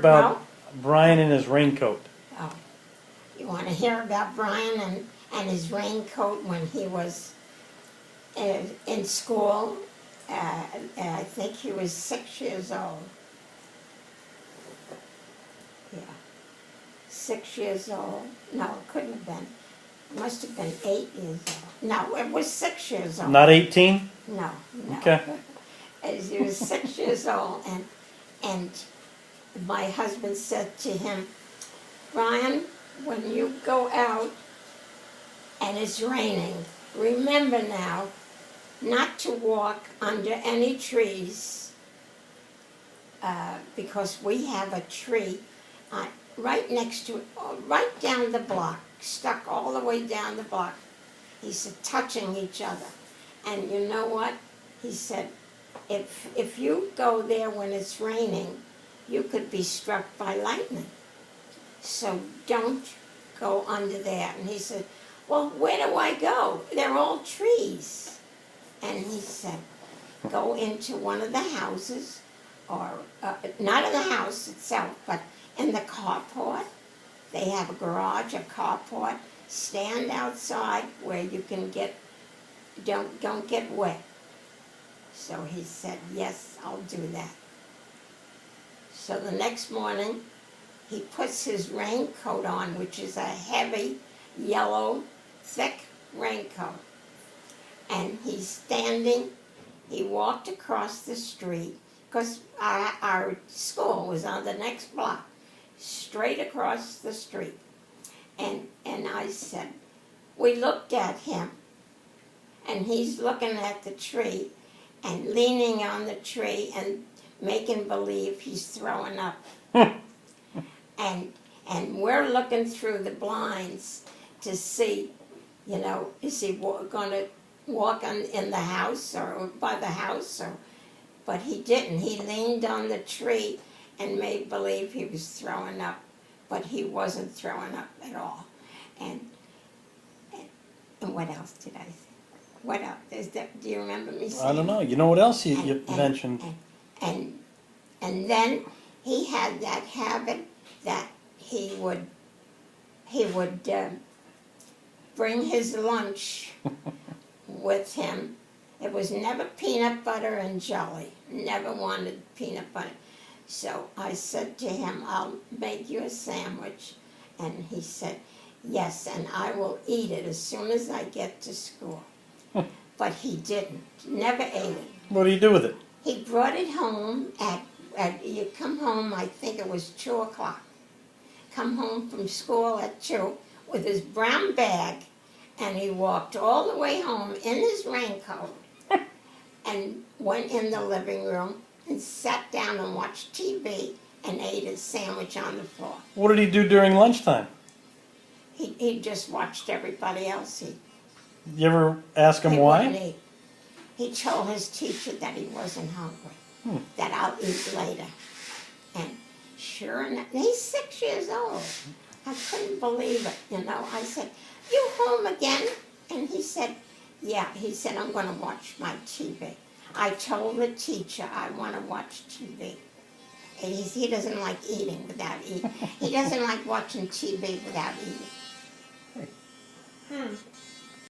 about Brian and his raincoat. Oh, you want to hear about Brian and his raincoat when he was in school? I think he was 6 years old. Yeah, 6 years old. No, it couldn't have been. It must have been 8 years old. No, it was 6 years old. Not 18? No. Okay. As he was 6 years old, and my husband said to him, Brian, when you go out and it's raining, remember now not to walk under any trees because we have a tree right next to it, right down the block, stuck all the way down the block. He said, touching each other. And you know what? He said, if you go there when it's raining, you could be struck by lightning. So don't go under there. And he said, well, where do I go? They're all trees. And he said, go into one of the houses, or not in the house itself, but in the carport. They have a garage, a carport. Stand outside where you can don't get wet. So he said, yes, I'll do that. So the next morning, he puts his raincoat on, which is a heavy, yellow, thick raincoat. And he's standing, he walked across the street, because our school was on the next block, straight across the street. And I said, we looked at him, and he's looking at the tree, and leaning on the tree, and making believe he's throwing up. And we're looking through the blinds to see, you know, is he going to walk in the house or by the house? But he didn't. He leaned on the tree and made believe he was throwing up, but he wasn't throwing up at all. And what else did I say? What else? Do you remember me saying? I don't know. You know what else you mentioned? And then he had that habit that he would bring his lunch with him. It was never peanut butter and jelly. Never wanted peanut butter. So I said to him, I'll make you a sandwich. And he said, yes, and I will eat it as soon as I get to school. But he didn't. Never ate it. What do you do with it? He brought it home you come home, I think it was 2 o'clock. Come home from school at 2 with his brown bag, and he walked all the way home in his raincoat and went in the living room and sat down and watched TV and ate his sandwich on the floor. What did he do during lunchtime? He just watched everybody else eat. You ever ask him why? He told his teacher that he wasn't hungry, that I'll eat later. And sure enough, he's 6 years old. I couldn't believe it, you know. I said, you home again? And he said, yeah. He said, I'm going to watch my TV. I told the teacher I want to watch TV. And he doesn't like eating without eating. He doesn't like watching TV without eating.